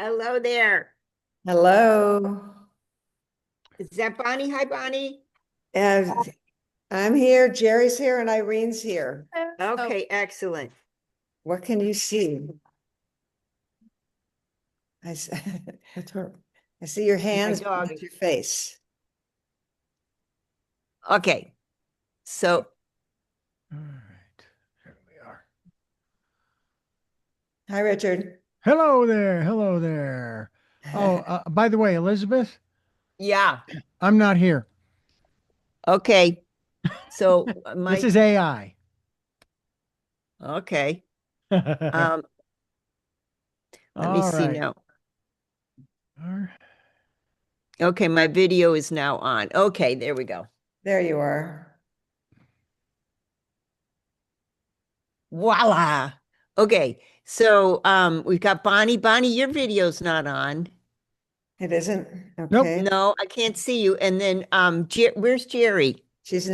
Hello there. Hello. Is that Bonnie? Hi, Bonnie. And I'm here, Jerry's here, and Irene's here. Okay, excellent. What can you see? I, s- I see your My hands, but dog not is your face. okay. So, All right, here we are. Hi, Richard. Hello there. Hello there. Oh, by the way, Elizabeth, yeah. I'm not here. Okay. So This my is AI. okay. All Um, let me see right. now. All right. Okay, my video is now on. Okay, there we go. There you are. Voila. Okay. So we've got Bonnie. Bonnie, your video's not on. It isn't? Nope. Okay. No, I can't see you. And then where's Jerry?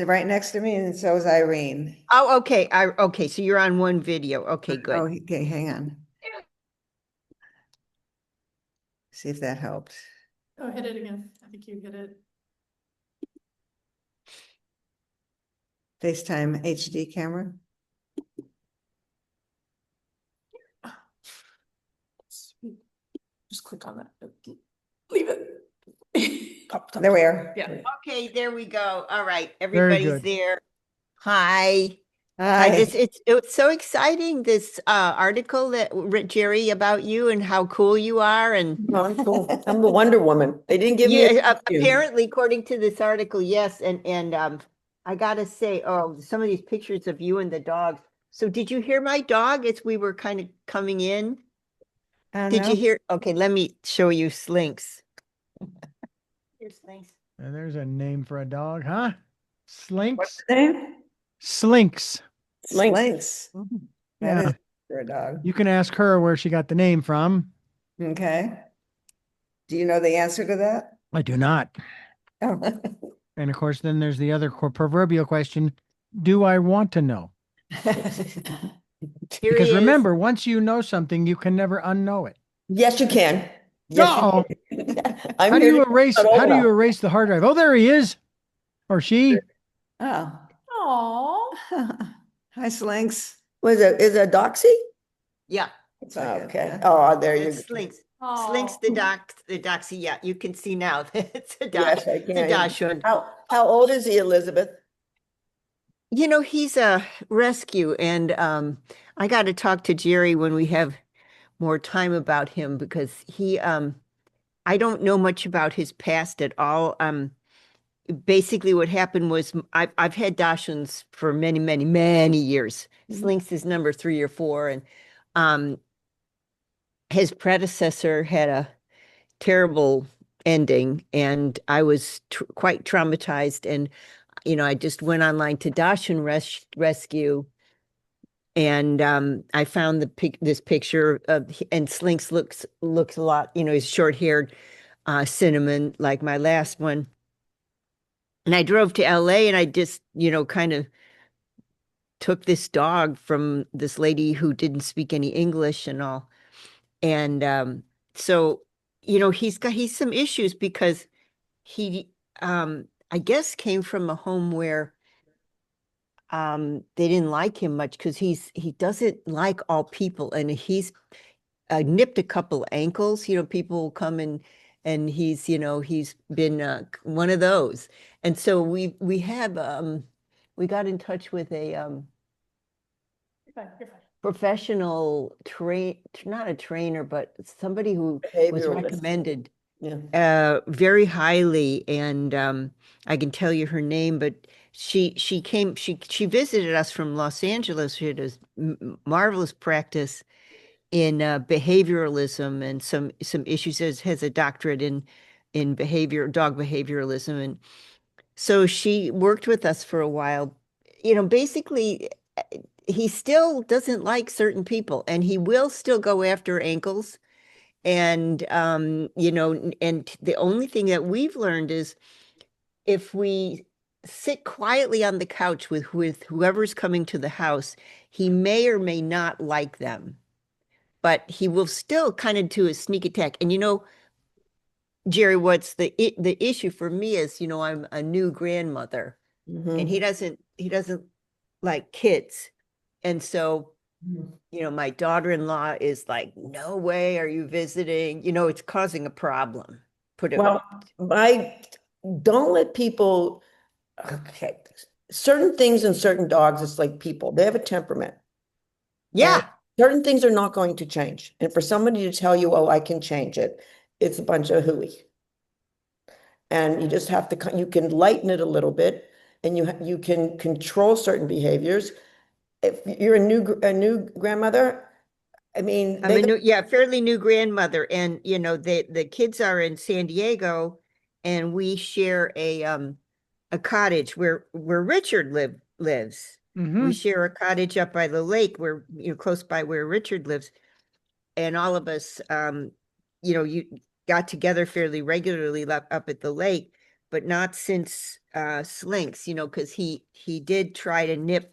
Right next to me, and so is Irene. Oh, okay. Okay, so you're on one video. Okay, Oh, good. okay, hang on. See if that helped. Oh, hit it again. I think you hit it. FaceTime HD camera. Just click on that. Leave it. Pop, There we are. Yeah. Okay, there we go. All right, Very everybody's good. there. Hi. Hi, Hi. it's so exciting, this article that Jerry about you and how cool you are. And Cool. I'm the Wonder Woman. They didn't give me a yeah, costume. apparently, according to this article, yes. And I gotta say, oh, some of these pictures of you and the dogs. So did you hear my dog as we were kind of coming in? Did No. you hear? Okay, let me show you Slinks. Here's Slinks. And there's a name for a dog, huh? Slinks? Name? Slinks. Slinks. That Yeah. is for a dog. You can ask her where she got the name from. Okay. Do you know the answer to that? I do not. Oh. And of course, then there's the other proverbial question: do I want to know? Here Because he is. remember, once you know something, you can never unknow it. Yes, you can. Yes, you Uh-oh. can. I'm here to How do you erase the hard drive? Oh, there he is. Or she. Oh. Oh. Hi, Slinks. Was it, is it a doxy? Yeah, It's like Okay. Oh, there you it's go. Slinks. Slinks Oh. the doxy. Yeah, you can see now. It's a Yes, I it's a can. dachshund. How old is he, Elizabeth? You know, he's a rescue, and I got to talk to Jerry when we have more time about him because he I don't know much about his past at all. Basically what happened was I've had dachshunds for many, many, many years. Slinks is number 3 or 4, and um his predecessor had a terrible ending, and I was quite traumatized. And I just went online to Dachshund Rescue, and I found this picture of, and Slinks looks a lot, he's short-haired, cinnamon like my last one. And I drove to LA, and I just, kind of took this dog from this lady who didn't speak any English and all. And so, he's some issues because he I guess came from a home where they didn't like him much because he doesn't like all people, and he's nipped a couple ankles. People come and he's been one of those. And so we got in touch with a You're fine. You're fine. professional not a trainer, but somebody who was Behavioralist. recommended Yeah. very highly. And I can tell you her name, but she visited us from Los Angeles. She had a marvelous practice in behavioralism and some issues, has a doctorate in dog behavioralism. And so she worked with us for a while. Basically, he still doesn't like certain people, and he will still go after ankles. And and the only thing that we've learned is if we sit quietly on the couch with whoever's coming to the house, he may or may not like them. but he will still kind of do a sneak attack. And Jerry, what's the issue for me is, I'm a new grandmother and Mhm. he doesn't like kids. And so, Mhm. my daughter-in-law is like, no way are you visiting? It's causing a problem. Put it, Well, I don't let people, okay, certain things in certain dogs, it's like people, they have a temperament. And yeah. certain things are not going to change. And for somebody to tell you, oh, I can change it, it's a bunch of hooey. And you just have to, you can lighten it a little bit and you can control certain behaviors. If you're a new grandmother, I mean, I'm a fairly new grandmother, and the kids are in San Diego, and we share a cottage where Richard lives. We Mm-hmm. share a cottage up by the lake where close by where Richard lives, and all of us you got together fairly regularly up at the lake, but not since Slinks, because he did try to nip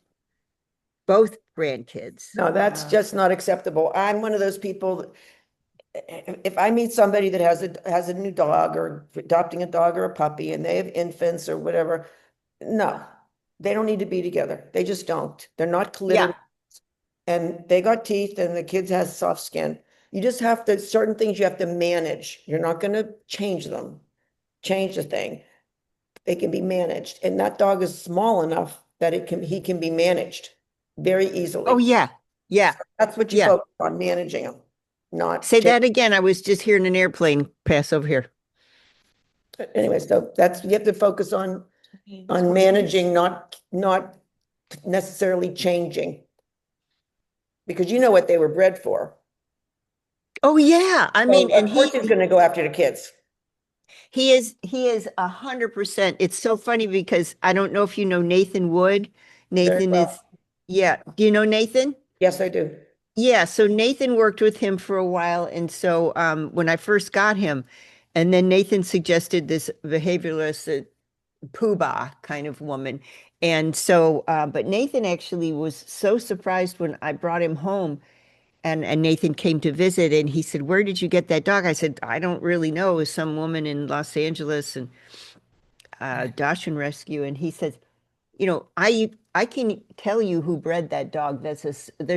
both grandkids. no, that's just not acceptable. I'm one of those people, if I meet somebody that has a new dog or adopting a dog or a puppy and they have infants or whatever, no, they don't need to be together. They just don't. They're not Yeah. collided and they got teeth and the kids has soft skin. You just have to, certain things you have to manage. You're not going to change them, change the thing. They can be managed. And that dog is small enough that he can be managed very Oh, easily. yeah. Yeah. That's what you Yeah. focus on, managing them, not Say that again. I was just hearing an airplane pass over here. anyway, so you have to focus on managing, not necessarily changing. Because you know what they were bred for. Oh, yeah. I So mean, and of course he's gonna go after the kids. he is 100%. It's so funny because I don't know if you know Nathan Wood. Very Nathan well. is, yeah. Do you know Nathan? Yes, I do. Yeah, so Nathan worked with him for a while. And so when I first got him, and then Nathan suggested this behavioralist poobah kind of woman. And so, but Nathan actually was so surprised when I brought him home and Nathan came to visit and he said, "Where did you get that dog?" I said, "I don't really know. It was some woman in Los Angeles and Dachshund Rescue." And he says, I can tell you who bred that dog. There's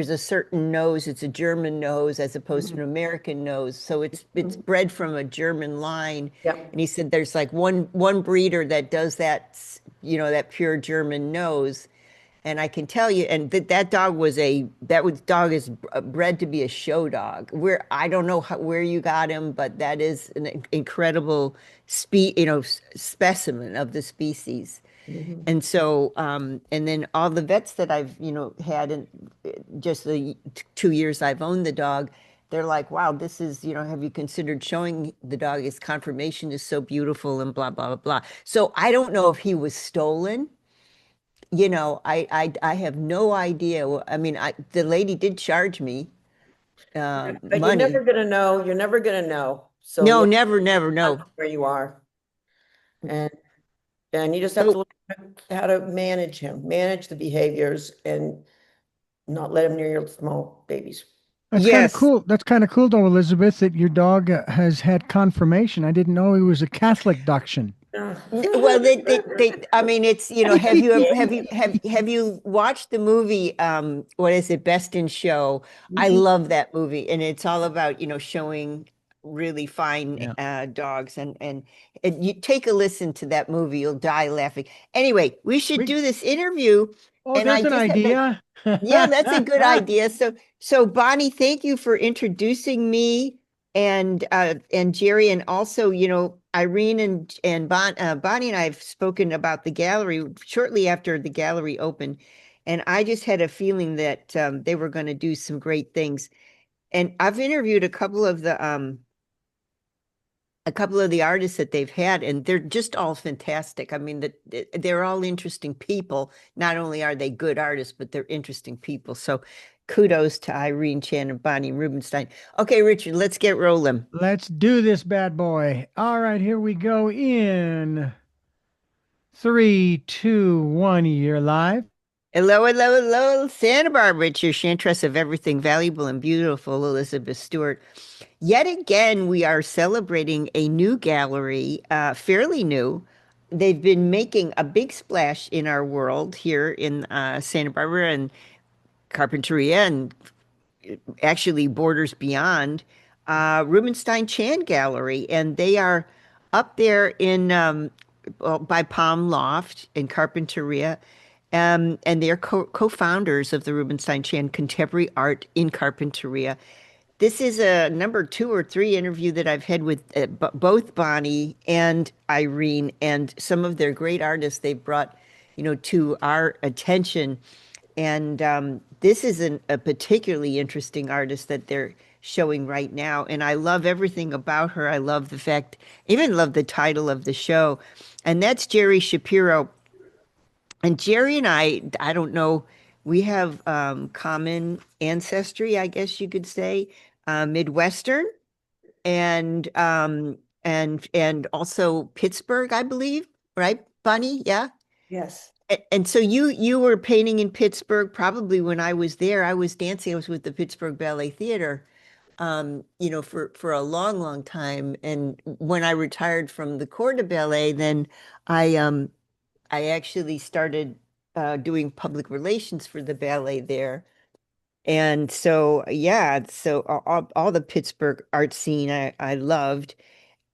a certain nose. It's a German nose as opposed to an American nose. So it's bred from a German line. Yeah. And he said there's like one breeder that does that, that pure German nose. And I can tell you, and that dog is bred to be a show dog. I don't know where you got him, but that is an incredible specimen of the species. Mhm. And so, and then all the vets that I've, had in just the 2 years I've owned the dog, they're like, wow, this is, have you considered showing the dog his conformation is so beautiful and blah, blah, blah, blah. So I don't know if he was stolen. I have no idea. I mean, the lady did charge me But you're money. never gonna know, you're never gonna know. So No, you never, never, have to no. where you are. And you just have to So learn how to manage him, manage the behaviors and not let him near your small babies. That's kind of yes. cool. That's kind of cool, though, Elizabeth, that your dog has had confirmation. I didn't know he was a Catholic dachshund. Well, I mean, it's, have you watched the movie, what is it, Best in Show? I love that movie. And it's all about, showing really fine Yeah. dogs and you take a listen to that movie, you'll die laughing. Anyway, we should We, do this interview. oh, And I there's an just have my idea. Yeah, that's a good idea. So Bonnie, thank you for introducing me and Jerry, and also, Irene and Bonnie and I have spoken about the gallery shortly after the gallery opened, and I just had a feeling that they were going to do some great things. And I've interviewed a couple of the artists that they've had, and they're just all fantastic. I mean, they're all interesting people. Not only are they good artists, but they're interesting people. So kudos to Irene Chan and Bonnie Rubenstein. Okay, Richard, let's get rolling. Let's do this bad boy. All right, here we go in 3, 2, 1. You're live. Hello, hello, hello, Santa Barbara. It's your Chantress of everything valuable and beautiful, Elizabeth Stewart. Yet again, we are celebrating a new gallery, fairly new. They've been making a big splash in our world here in Santa Barbara and Carpinteria and actually borders beyond, Rubenstein Chan Gallery. And they are up there in by Palm Loft in Carpinteria. And they're co-founders of the Rubenstein Chan Contemporary Art in Carpinteria. This is a number 2 or 3 interview that I've had with both Bonnie and Irene and some of their great artists they've brought, to our attention. And this is a particularly interesting artist that they're showing right now. And I love everything about her. I love the fact, even love the title of the show. And that's Gerrie Shapiro. And Gerrie and I don't know, we have common ancestry, I guess you could say, Midwestern and and also Pittsburgh, I believe, right, Bunny? Yeah. Yes. And so you were painting in Pittsburgh probably when I was there. I was dancing. I was with the Pittsburgh Ballet Theater, for a long, long time. And when I retired from the corps de ballet, then I actually started doing public relations for the ballet there. And so, yeah, so all the Pittsburgh art scene I loved.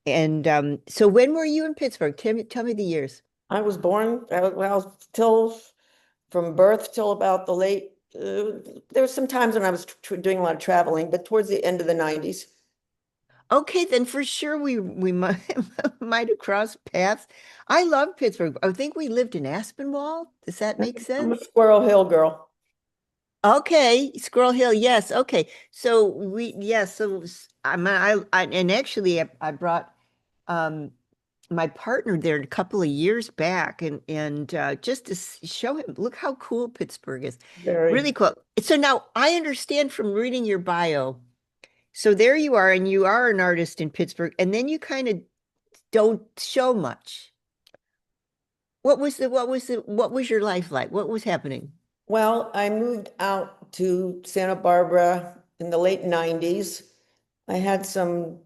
And so when were you in Pittsburgh? Tell me the years. I was born, well, till from birth till about the late, there were some times when I was doing a lot of traveling, but towards the end of the 90s. Okay, then for sure we might might have crossed paths. I love Pittsburgh. I think we lived in Aspinwall. Does that make I'm a sense? Squirrel Hill girl. Okay, Squirrel Hill. Yes. Okay. So and actually I brought um my partner there a couple of years back and just to show him, look how cool Pittsburgh is. Really Very. cool. So now I understand from reading your bio. So there you are, and you are an artist in Pittsburgh, and then you kind of don't show much. What was your life like? What was happening? Well, I moved out to Santa Barbara in the late 90s. I had some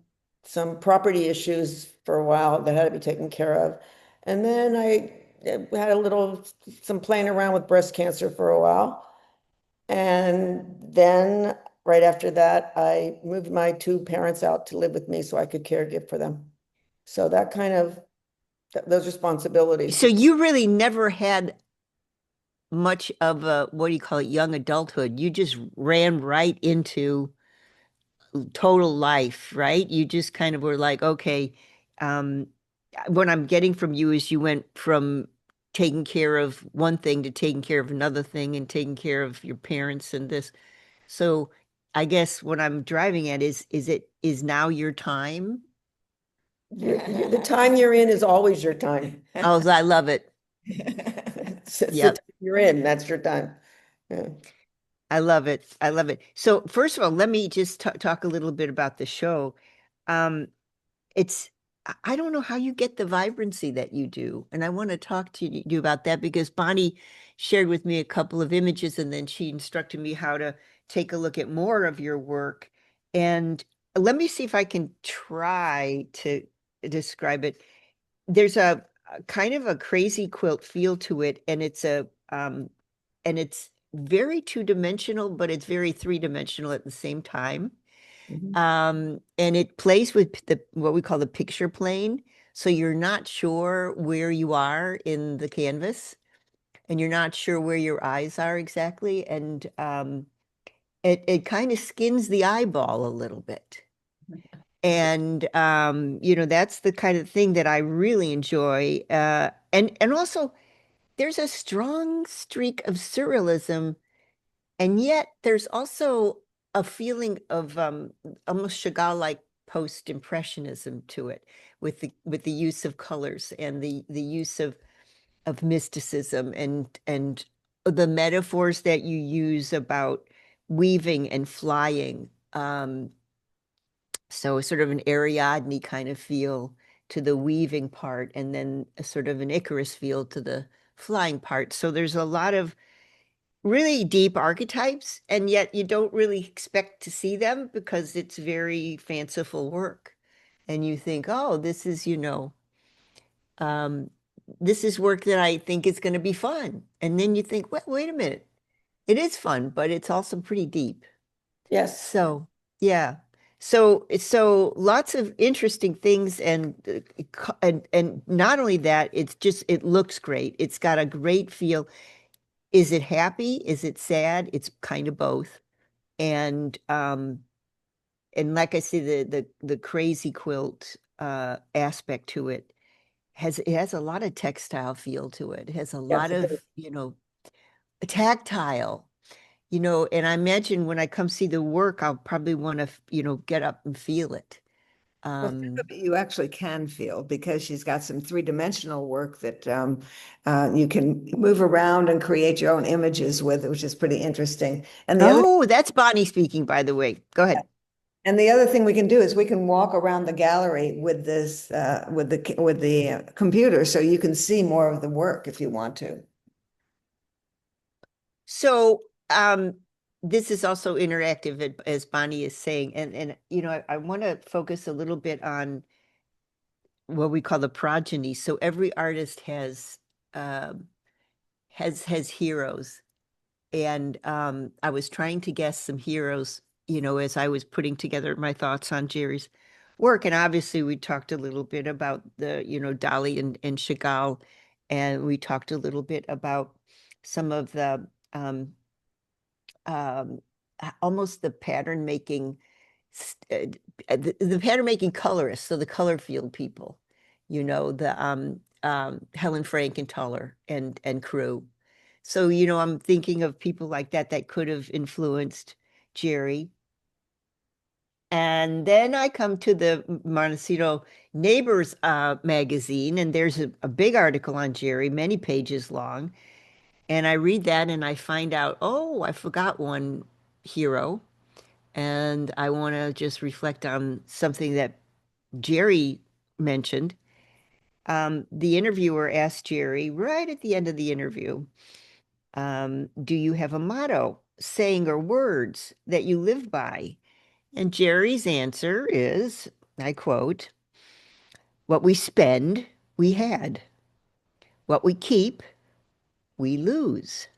property issues for a while that had to be taken care of. And then I had some playing around with breast cancer for a while. And then right after that, I moved my 2 parents out to live with me so I could caregive for them. So that kind of those responsibilities. So you really never had much of a, what do you call it, young adulthood. You just ran right into total life, right? You just kind of were like, okay, um, what I'm getting from you is you went from taking care of one thing to taking care of another thing and taking care of your parents and this. So I guess what I'm driving at is now your time? The time you're in is always your time. Oh, I love it. It's the Yep. time you're in, that's your time. Yeah. I love it. I love it. So first of all, let me just talk a little bit about the show. Um, it's I don't know how you get the vibrancy that you do, and I want to talk to you about that because Bonnie shared with me a couple of images, and then she instructed me how to take a look at more of your work. And let me see if I can try to describe it. There's a kind of a crazy quilt feel to it, and it's very two-dimensional, but it's very three-dimensional at the same time. Mhm. And it plays with the what we call the picture plane. So you're not sure where you are in the canvas, and you're not sure where your eyes are exactly. And it kind of skins the eyeball a little bit. And that's the kind of thing that I really enjoy. And also there's a strong streak of surrealism, and yet there's also a feeling of almost Chagall-like post-impressionism to it, with the use of colors and the use of mysticism and the metaphors that you use about weaving and flying. So sort of an Ariadne kind of feel to the weaving part, and then a sort of an Icarus feel to the flying part. So there's a lot of really deep archetypes, and yet you don't really expect to see them because it's very fanciful work. And you think, oh, this is, um, this is work that I think is going to be fun. And then you think, wait a minute, it is fun, but it's also pretty deep. Yes. So, yeah. So lots of interesting things and not only that, it looks great. It's got a great feel. Is it happy? Is it sad? It's kind of both. And and like I say, the crazy quilt aspect to it has a lot of textile feel to it. It has a lot Yes, it of, is. tactile. And I imagine when I come see the work, I'll probably want to, get up and feel it. Well, some Um, of it you actually can feel because she's got some three-dimensional work that you can move around and create your own images with, which is pretty interesting. oh, that's Bonnie speaking, by the way. Go ahead. And the other thing we can do is we can walk around the gallery with this with the computer, so you can see more of the work if you want to. So, this is also interactive, as Bonnie is saying, and I want to focus a little bit on what we call the progeny. So every artist um, has heroes, and I was trying to guess some heroes, as I was putting together my thoughts on Gerrie's work, and obviously we talked a little bit about the Dali and Chagall, and we talked a little bit about some of the um, almost the pattern making, the pattern making colorists, so the color field people, the Helen Frankenthaler and crew. So, I'm thinking of people like that could have influenced Gerrie. And then I come to the Montecito Neighbors magazine, and there's a big article on Gerrie, many pages long. And I read that and I find out, oh, I forgot one hero. And I want to just reflect on something that Gerrie mentioned. The interviewer asked Gerrie right at the end of the interview, do you have a motto, saying, or words that you live by? And Gerrie's answer is, I quote, what we spend, we had. What we keep, we lose.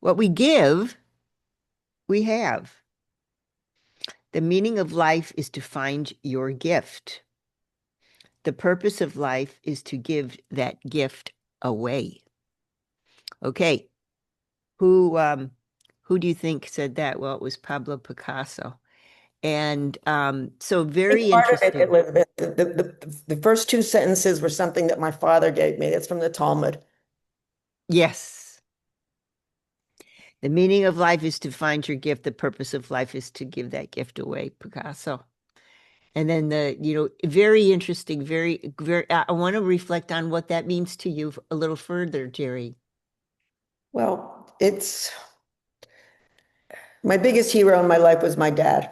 What we give, we have. The meaning of life is to find your gift. The purpose of life is to give that gift away. Okay, who do you think said that? Well, it was Pablo Picasso. And so I think very part of it, interesting. Elizabeth, the first two sentences were something that my father gave me. That's from the Talmud. Yes. The meaning of life is to find your gift. The purpose of life is to give that gift away, Picasso. And then very interesting, very, very, I want to reflect on what that means to you a little further, Gerrie. Well, it's my biggest hero in my life was my dad.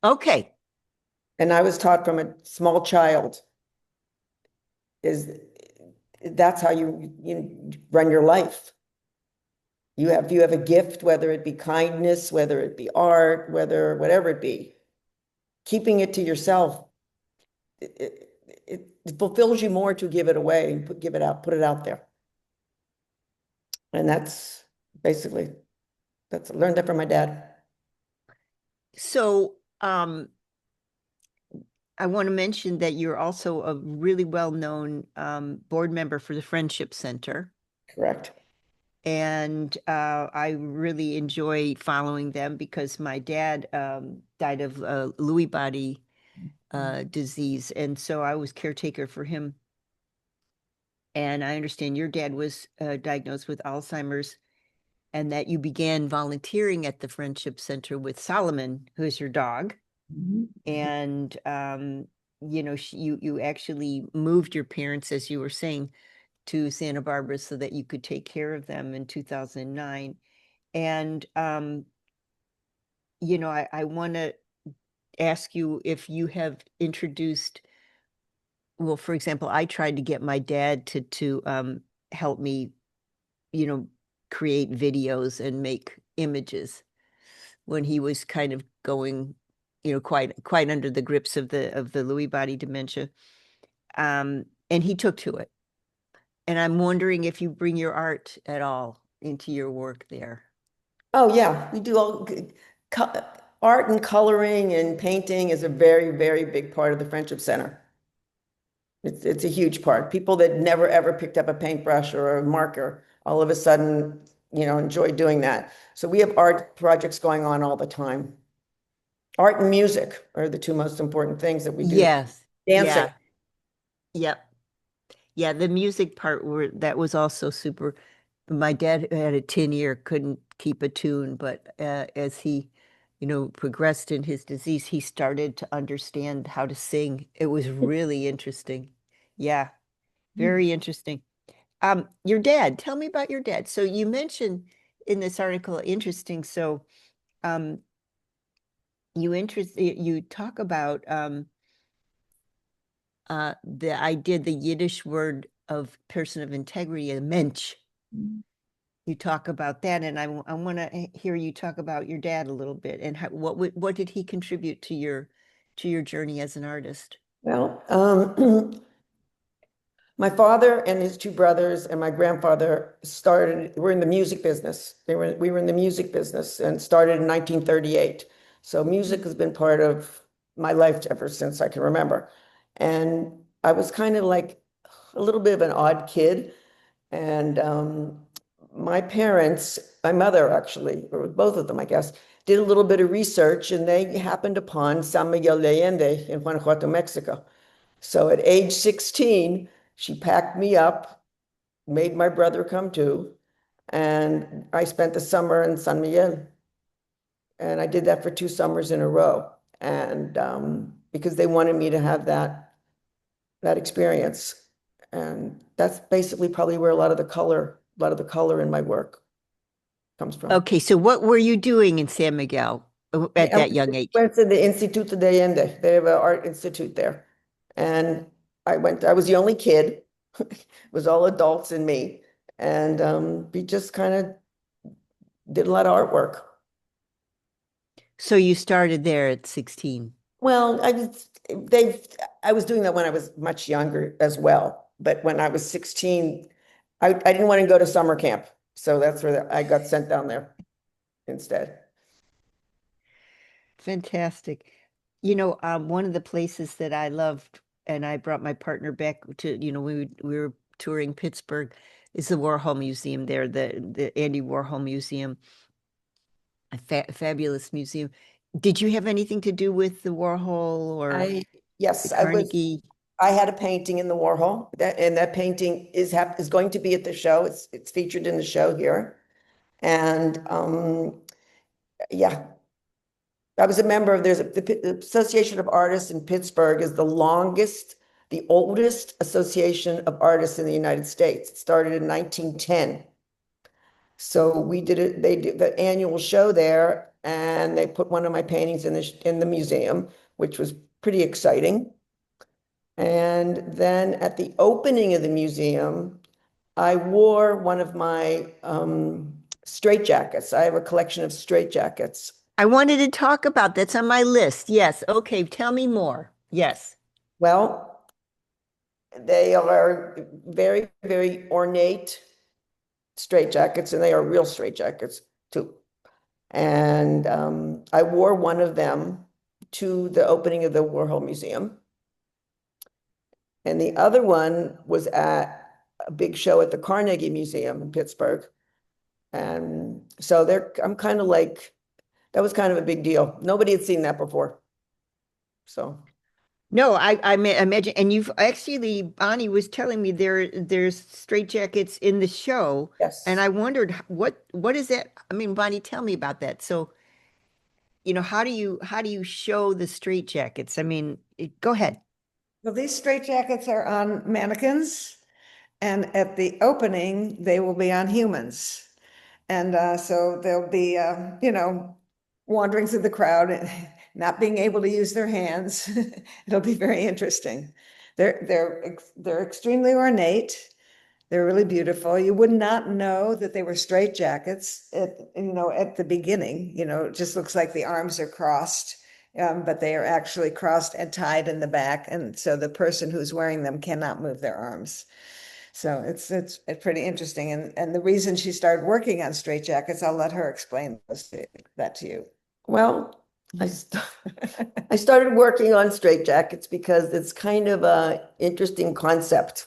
Okay. And I was taught from a small child is that's how you run your life. You have a gift, whether it be kindness, whether it be art, whatever it be, keeping it to yourself, it fulfills you more to give it away and give it out, put it out there. And that's basically I learned that from my dad. So, I want to mention that you're also a really well-known board member for the Friendship Center. Correct. And I really enjoy following them because my dad died of Lewy body disease. And so I was caretaker for him. And I understand your dad was diagnosed with Alzheimer's and that you began volunteering at the Friendship Center with Solomon, who is your dog. Mhm. And you actually moved your parents, as you were saying, to Santa Barbara so that you could take care of them in 2009. And I want to ask you if you have introduced, well, for example, I tried to get my dad to help me, you know, create videos and make images when he was kind of going, quite under the grips of the Lewy body dementia. And he took to it. And I'm wondering if you bring your art at all into your work there. Oh, yeah, we do art and coloring and painting is a very, very big part of the Friendship Center. It's a huge part. People that never ever picked up a paintbrush or a marker, all of a sudden, enjoy doing that. So we have art projects going on all the time. Art and music are the two most important things that we do. Yes. Dancing. Yeah. Yep. Yeah, the music part that was also super. My dad had a tin ear, couldn't keep a tune, but as he, progressed in his disease, he started to understand how to sing. It was really interesting. Yeah, very interesting. Your dad, tell me about your dad. So you mentioned in this article, interesting. So, um, you talk about the idea, the Yiddish word of person of integrity, a mensch. You talk about that, and I want to hear you talk about your dad a little bit and what did he contribute to your journey as an artist? Well, my father and his two brothers and my grandfather were in the music business. We were in the music business and started in 1938. So music has been part of my life ever since I can remember. And I was kind of like a little bit of an odd kid. And my parents, my mother actually, or both of them, I guess, did a little bit of research and they happened upon San Miguel de Allende in Guanajuato, Mexico. So at age 16, she packed me up, made my brother come too, and I spent the summer in San Miguel. And I did that for 2 summers in a row. And because they wanted me to have that experience. And that's basically probably where a lot of the color in my work comes from. Okay, so what were you doing in San Miguel at I that young age? went to the Instituto de Allende. They have an art institute there. And I was the only kid. It was all adults and me. And we just kind of did a lot of artwork. So you started there at 16. Well, I was doing that when I was much younger as well. But when I was 16, I didn't want to go to summer camp. So that's where I got sent down there instead. Fantastic. One of the places that I loved, and I brought my partner back to, we were touring Pittsburgh, is the Warhol Museum there, the Andy Warhol Museum, a fabulous museum. Did you have anything to do with the Warhol or the Yes, Carnegie? I had a painting in the Warhol and that painting is going to be at the show. It's featured in the show here. And yeah, I was a member of, the Association of Artists in Pittsburgh is the oldest association of artists in the United States. It started in 1910. So we did it, they did the annual show there and they put one of my paintings in the museum, which was pretty exciting. And then at the opening of the museum, I wore one of my straitjackets. I have a collection of straitjackets. I wanted to talk about that's on my list. Yes. Okay. Tell me more. Yes. Well, they are very, very ornate straitjackets, and they are real straitjackets too. And I wore one of them to the opening of the Warhol Museum. And the other one was at a big show at the Carnegie Museum in Pittsburgh. And so I'm kind of like, that was kind of a big deal. Nobody had seen that before. So No, I imagine, and you've actually, Bonnie was telling me there's straitjackets in the show, and yes. I wondered what is that? I mean, Bonnie, tell me about that. So, how do you show the straitjackets? I mean, go ahead. Well, these straitjackets are on mannequins, and at the opening, they will be on humans. And so they'll be, wandering through the crowd and not being able to use their hands. It'll be very interesting. They're extremely ornate. They're really beautiful. You would not know that they were straitjackets at the beginning. It just looks like the arms are crossed, but they are actually crossed and tied in the back, and so the person who's wearing them cannot move their arms. So it's pretty interesting. And the reason she started working on straitjackets, I'll let her explain that to you. Well, I started working on straitjackets because it's kind of a interesting concept.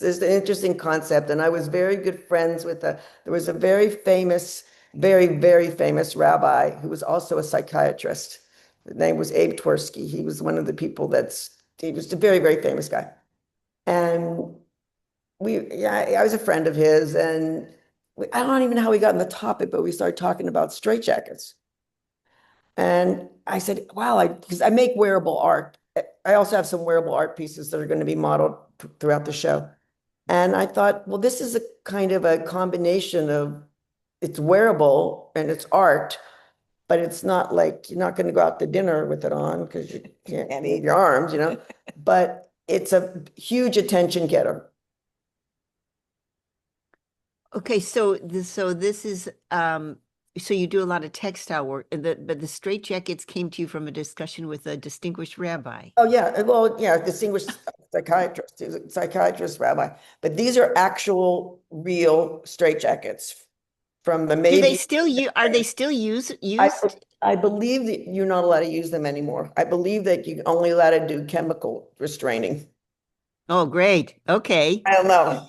It's an interesting concept, and I was very good friends with there was a very famous, very famous rabbi who was also a psychiatrist. His name was Abe Twersky. He was one of the people he was a very famous guy. And I was a friend of his, and I don't even know how we got on the topic, but we started talking about straitjackets. And I said, wow, because I make wearable art. I also have some wearable art pieces that are going to be modeled throughout the show. And I thought, well, this is a kind of a combination of it's wearable and it's art, but it's not like you're not going to go out to dinner with it on because you can't move your arms, but it's a huge attention getter. Okay, this is so you do a lot of textile work, but the straitjackets came to you from a discussion with a distinguished rabbi. Oh, yeah. Well, yeah, distinguished psychiatrist, he's a psychiatrist rabbi. But these are actual, real straitjackets from the Do they maybe. still are they still used? I believe that you're not allowed to use them anymore. I believe that you're only allowed to do chemical restraining. Oh, great. Okay. I don't know.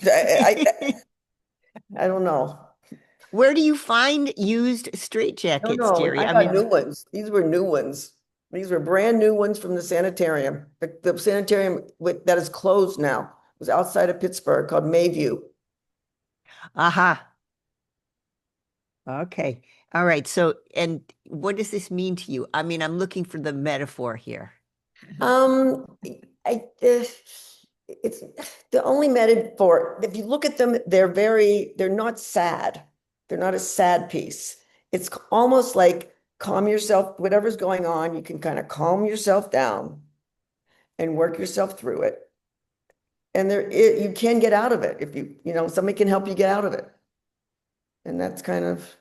I don't know. Where do you find used No, straitjackets, no, Gerrie? I I got new mean, ones. These were new ones. These were brand new ones from the sanitarium. The sanitarium that is closed now. It was outside of Pittsburgh called Mayview. aha. Okay. All right. So, and what does this mean to you? I mean, I'm looking for the metaphor here. Um, it's the only metaphor. If you look at them, they're not sad. They're not a sad piece. It's almost like calm yourself, whatever's going on, you can kind of calm yourself down and work yourself through it. And you can get out of it if somebody can help you get out of it. And that's kind of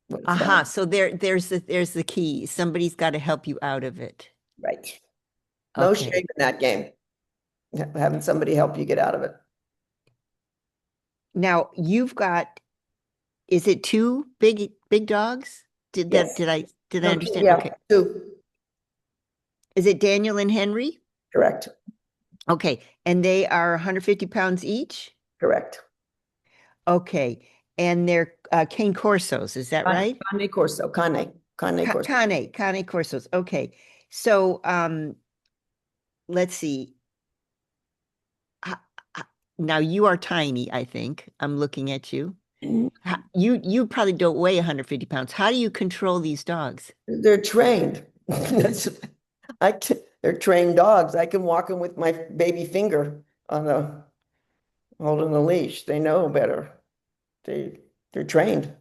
what it's Aha. about. So there's the key. Somebody's got to help you out of it. Right. No shame Okay. in that game. Having somebody help you get out of it. Now you've got, is it two big dogs? Yes. Did I No, understand? yeah, Okay. two. Is it Daniel and Henry? Correct. Okay. And they are 150 pounds each? Correct. Okay. And they're cane corsos, is that right? Cane Corso, Cane Corso. Cane corsos. Okay. So let's see. H- Now you are tiny, I think. I'm looking at you. You probably don't weigh 150 pounds. How do you control these dogs? They're trained. They're trained dogs. I can walk them with my baby finger on holding the leash. They know better. They're trained.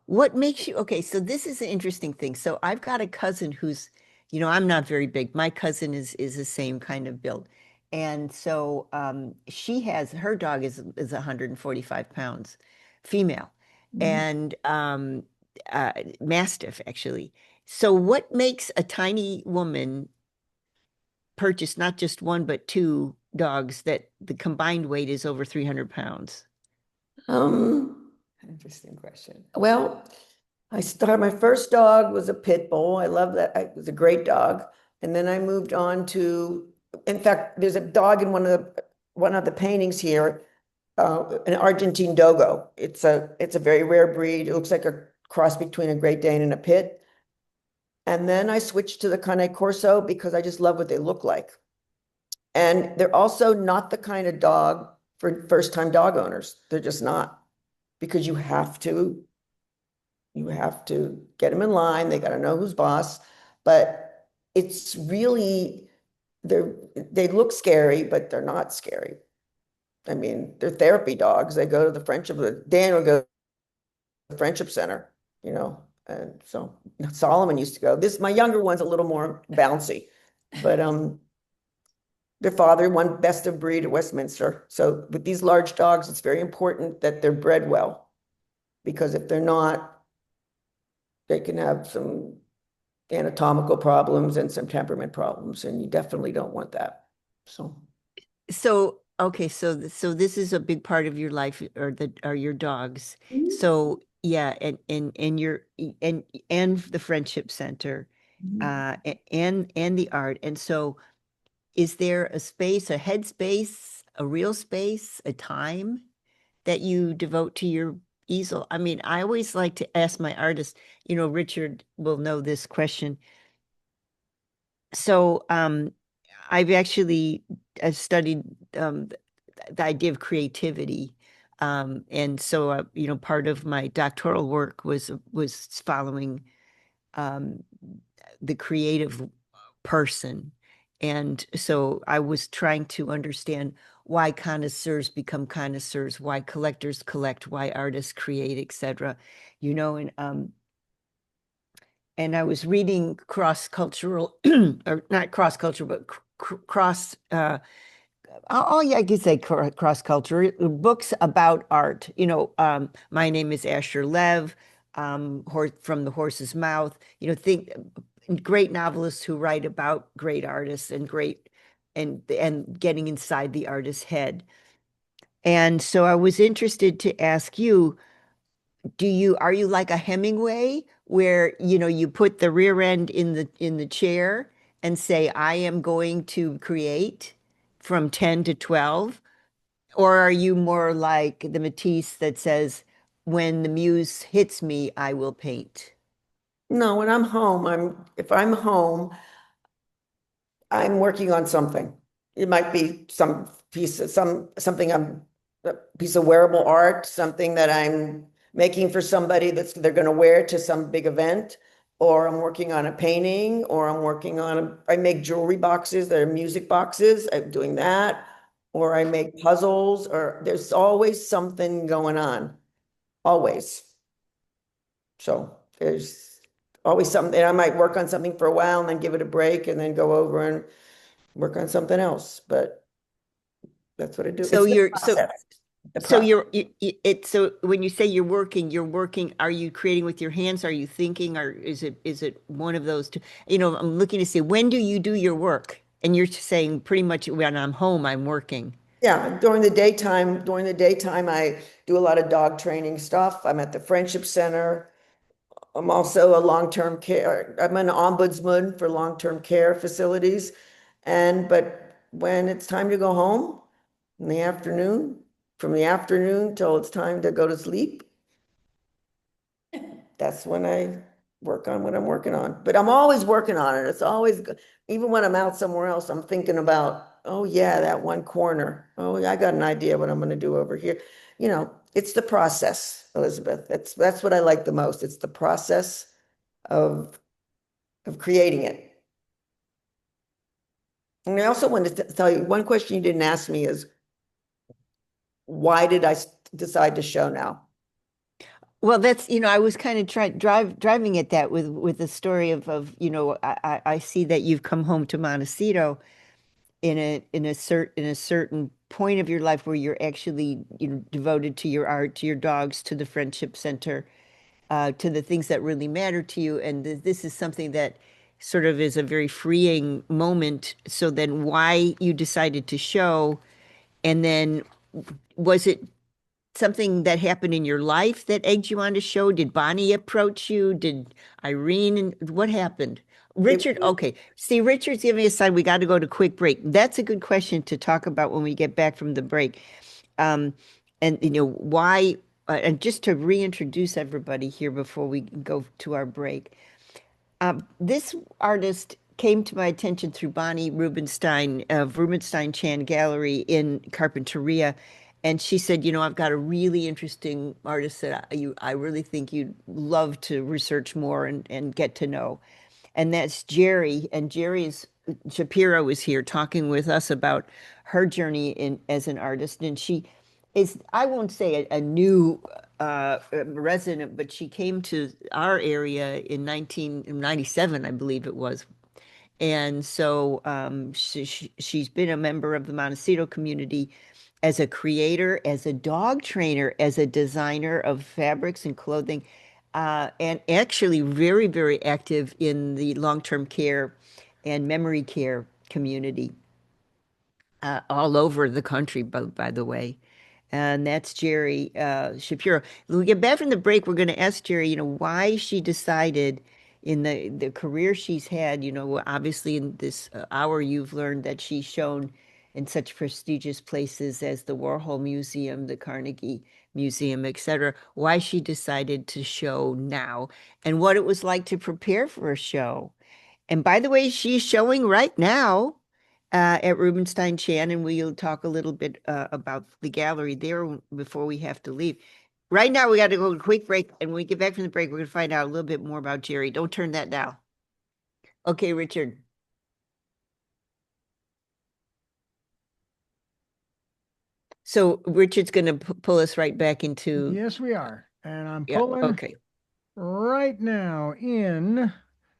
What makes you okay? So this is an interesting thing. So I've got a cousin who's, I'm not very big. My cousin is the same kind of build. And so she has her dog is 145 pounds, female, and Mastiff actually. So what makes a tiny woman purchase not just one but two dogs that the combined weight is over 300 pounds? Interesting question. Well, my first dog was a pit bull. I love that. It was a great dog. And then I moved on in fact, there's a dog in one of the paintings here, an Argentine Dogo. It's a very rare breed. It looks like a cross between a Great Dane and a pit. And then I switched to the Cane Corso because I just love what they look like. And they're also not the kind of dog for first-time dog owners. They're just not, because you have to get them in line. They got to know who's boss. But it's really, they look scary, but they're not scary. I mean, they're therapy dogs. They go to the Dan will go to the Friendship Center, and so Solomon used to go. My younger one's a little more bouncy, but Their father won best of breed at Westminster. So with these large dogs, it's very important that they're bred well, because if they're not, they can have some anatomical problems and some temperament problems, and you definitely don't want that. So So, okay, so this is a big part of your life, or the are your dogs. So yeah, and your and the Friendship Center, and the art. And so is there a space, a headspace, a real space, a time that you devote to your easel? I mean, I always like to ask my artists, Richard will know this question. So, I've actually studied the idea of creativity. And so, part of my doctoral work was following um, the creative person. And so I was trying to understand why connoisseurs become connoisseurs, why collectors collect, why artists create, etc. And I was reading cross-cultural, or not cross-cultural, but cross, yeah, I could say cross-cultural books about art. My name is Asher Lev, from the horse's mouth. Think great novelists who write about great artists and and getting inside the artist's head. And so I was interested to ask you, are you like a Hemingway where, you put the rear end in the chair and say, I am going to create from 10 to 12? Or are you more like the Matisse that says, when the muse hits me, I will paint? no, when I'm home, if I'm home, I'm working on something. It might be some piece of something a piece of wearable art, something that I'm making for somebody they're going to wear to some big event, or I'm working on a painting, or I make jewelry boxes, that are music boxes. I'm doing that, or I make puzzles, or there's always something going on, always. So there's always something, and I might work on something for a while and then give it a break and then go over and work on something else, but that's what I do. So It's the you're so process. The so process. so when you say you're working, are you creating with your hands? Are you thinking, or is it one of those two? I'm looking to see, when do you do your work? And you're saying pretty much when I'm home, I'm working. Yeah, during the daytime, I do a lot of dog training stuff. I'm at the Friendship Center. I'm also a long-term care, I'm an ombudsman for long-term care facilities. But when it's time to go home in the afternoon, from the afternoon till it's time to go to sleep, that's when I work on what I'm working on. But I'm always working on it. It's always, even when I'm out somewhere else, I'm thinking about, oh yeah, that one corner. Oh, yeah, I got an idea what I'm going to do over here. It's the process, Elizabeth. That's what I like the most. It's the process of creating it. And I also wanted to tell you, one question you didn't ask me is, why did I decide to show now? Well, that's, I was kind of driving at that with the story of, I see that you've come home to Montecito in a certain point of your life where you're actually, devoted to your art, to your dogs, to the Friendship Center, to the things that really matter to you. And this is something that sort of is a very freeing moment. So then why you decided to show, and then was it something that happened in your life that egged you on to show? Did Bonnie approach you? Did Irene? And what happened? It, Richard, okay. See, Richard's giving us a sign. We got to go to quick break. That's a good question to talk about when we get back from the break. Um, and why, and just to reintroduce everybody here before we go to our break. This artist came to my attention through Bonnie Rubenstein of Rubenstein Chan Gallery in Carpinteria. And she said, I've got a really interesting artist that I really think you'd love to research more and get to know. And that's Gerrie. And Shapiro is here talking with us about her journey as an artist. And she is, I won't say a new resident, but she came to our area in 1997, I believe it was. And so she's been a member of the Montecito community as a creator, as a dog trainer, as a designer of fabrics and clothing, and actually very, very active in the long-term care and memory care community all over the country, by the way. And that's Gerrie Shapiro. When we get back from the break, we're going to ask Gerrie, why she decided in the career she's had, obviously in this hour you've learned that she's shown in such prestigious places as the Warhol Museum, the Carnegie Museum, etc., why she decided to show now and what it was like to prepare for a show. And by the way, she's showing right now at Rubenstein Chan, and we'll talk a little bit about the gallery there before we have to leave. Right now, we got to go to a quick break, and when we get back from the break, we're going to find out a little bit more about Gerrie. Don't turn that down. Okay, Richard. So Richard's going to pull us right back into. Yes, we are. And I'm Yeah, pulling okay. right now in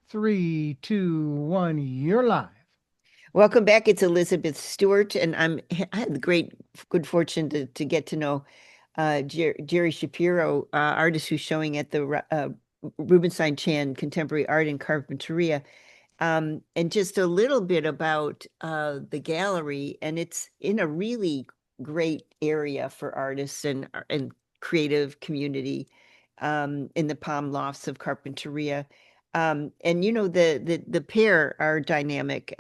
3, 2, 1. You're live. Welcome back. It's Elizabeth Stewart, and I had the good fortune to get to know Gerrie Shapiro, artist who's showing at the Rubenstein Chan Contemporary Art and Carpinteria. And just a little bit about the gallery, and it's in a really great area for artists and creative community in the Palm Lofts of Carpinteria. And the pair are dynamic.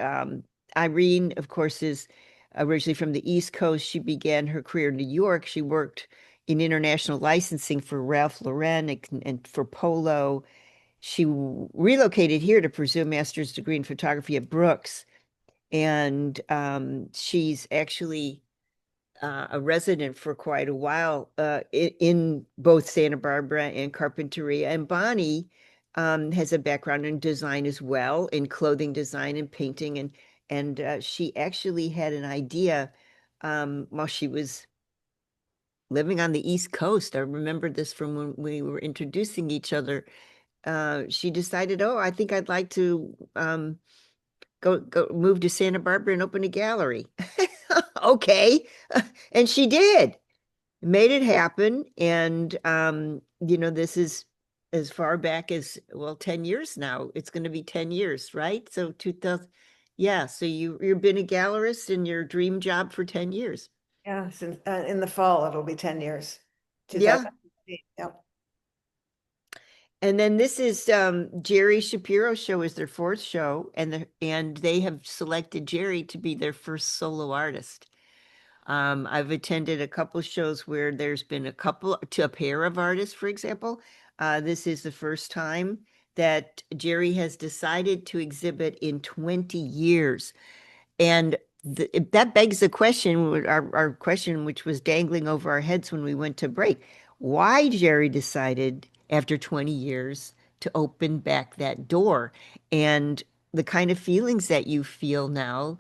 Irene, of course, is originally from the East Coast. She began her career in New York. She worked in international licensing for Ralph Lauren and for Polo. She relocated here to pursue a master's degree in photography at Brooks. And she's actually a resident for quite a while in both Santa Barbara and Carpinteria. And Bonnie has a background in design as well, in clothing design and painting. And she actually had an idea while she was living on the East Coast. I remember this from when we were introducing each other. She decided, oh, I think I'd like to go move to Santa Barbara and open a gallery. Okay. And she did. Made it happen. And this is as far back as, well, 10 years now. It's going to be 10 years, right? So 2000, yeah. So you've been a gallerist in your dream job for 10 years. Yeah, since in the fall, it'll be 10 years. Yeah. 2015. Yep. And then this is Gerrie Shapiro show is their fourth show, and they have selected Gerrie to be their first solo artist. I've attended a couple shows where there's been a pair of artists, for example. This is the first time that Gerrie has decided to exhibit in 20 years. And that begs the question, our question, which was dangling over our heads when we went to break, why Gerrie decided after 20 years to open back that door, and the kind of feelings that you feel now